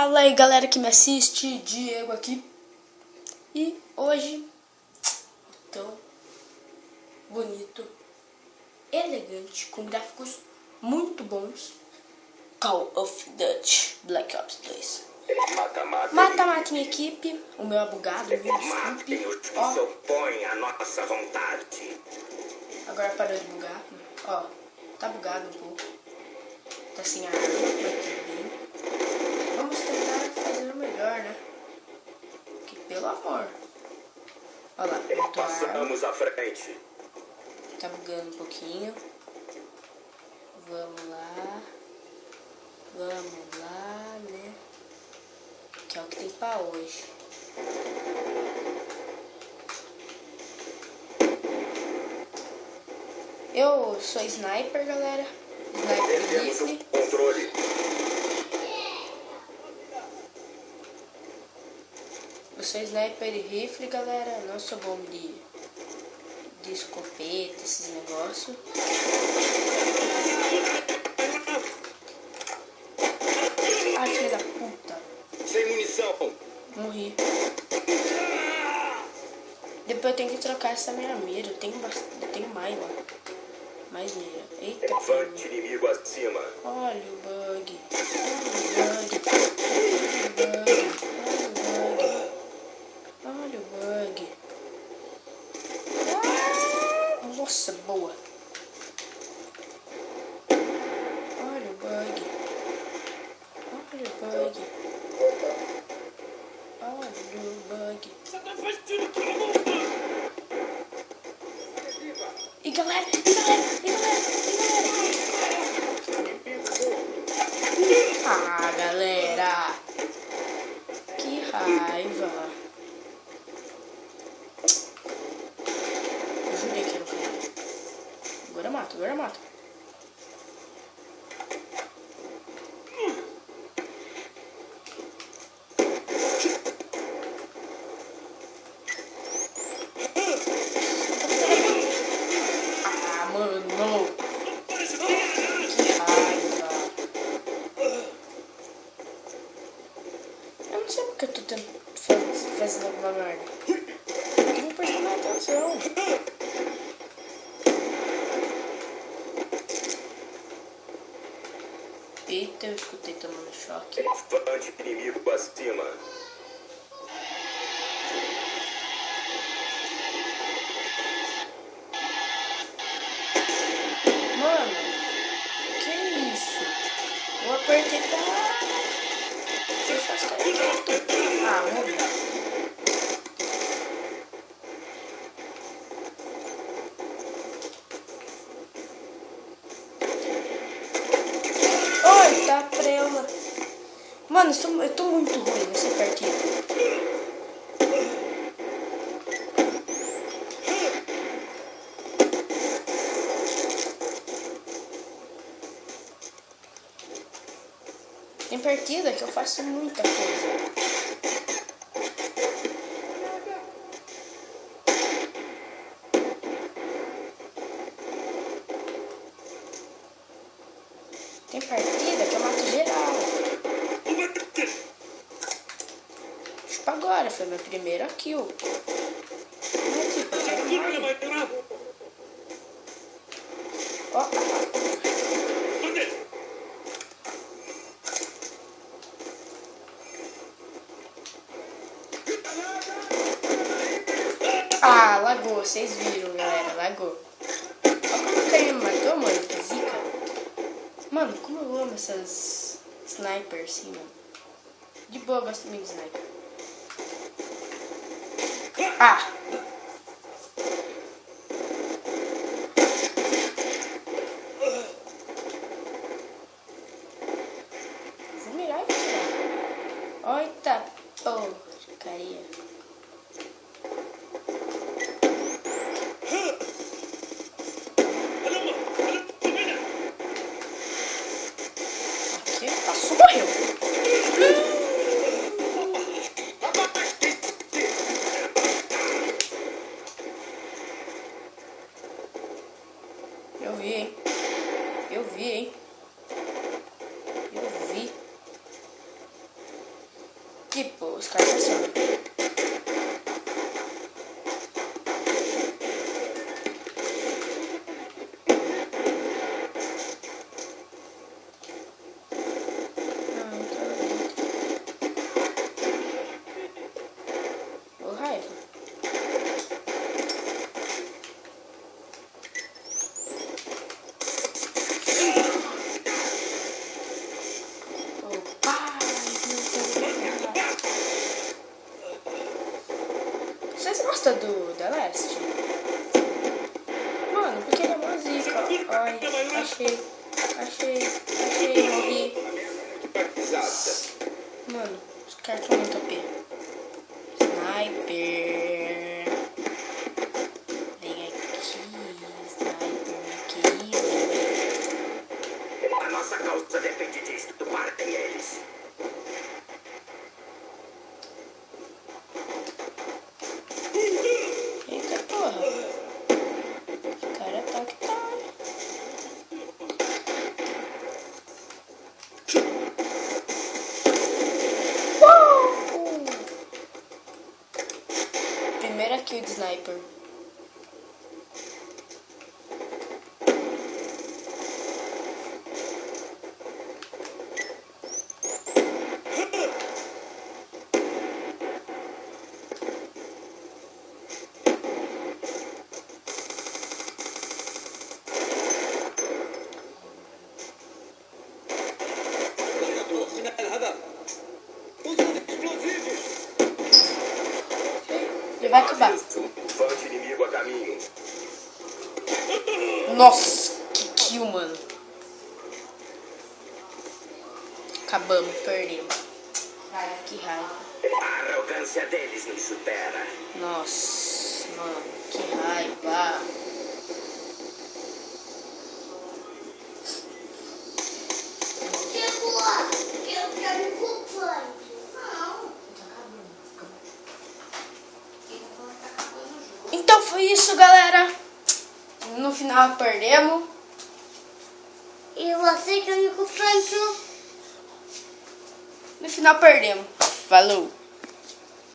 Fala aí galera que me assiste, Diego aqui. E hoje, tão bonito, elegante, com gráficos muito bons, Call of Duty Black Ops 2. Mata em equipe, o meu é bugado, me desculpe. Ó, se opõem à nossa vontade. agora parou de bugar. Ó, tá bugado um pouco. Tá sem arma, mas tudo bem. Vamos tentar fazer o melhor, né? Que pelo amor. Olha lá, botou a arma. Passamos à frente. Tá bugando um pouquinho. Vamos lá. Vamos lá, né? Que é o que tem pra hoje. Eu sou sniper, galera. Sniper Perdemos o rifle. controle. Eu sou sniper e rifle, galera. Eu não sou bom de escopeta, esses negócios. Ah, filha da puta. Sem munição. Morri. Depois eu tenho que trocar essa minha mira. Eu tenho mais, ó. Mais mira. Eita, Elefante inimigo acima. olha o bug. Olha o bug. Ah, nossa, boa. Olha o bug. Olha o bug. Olha o bug. E galera. Ah, galera. Que raiva. Eu jurei que era o cara. Agora mata. Ah, mano. Que raiva. Eu não sei porque eu tô fazendo alguma merda. Eu não prestando atenção. Eita, eu escutei tomando choque. Elefante inimigo acima. Mano, que isso? Eu apertei pra... Eu faço direto. Ah, morri. Oi, tá prela. Mano, eu tô muito ruim nessa partida. Tem partida que eu faço muita coisa. Tem partida que eu mato geral. Chupa agora, foi meu primeiro kill. Não é tipo, eu quero mais. Ó. Ah, lagou, vocês viram, galera, lagou. Olha como o cara me matou, mano, que zica. Mano, como eu amo essas snipers assim, mano. De boa, eu gosto muito de sniper. Ah! Vou mirar e atirar. Eita porcaria. Aqui, passou, morreu. Eu vi, hein? Eu vi. os caras pra cima. Ô, raiva. Vocês gostam do The Last? Mano, porque ele é uma zica. Ai, achei, morri. Mano, os caras estão muito OP. Sniper. Vem aqui, sniper, aqui. A nossa causa depende disso. Matem eles. Eita porra. Esse cara tá que tá. Primeira kill de sniper. Ele vai acabar. Levante inimigo a caminho. Nossa, que kill, mano. Acabamos, perdemos. Que raiva. A arrogância deles nos supera. Nossa, mano, que raiva. Eu quero ir com o plano. Não. Então foi isso, galera. No final perdemos. E você quer ir com o plano? No final perdemos. Falou.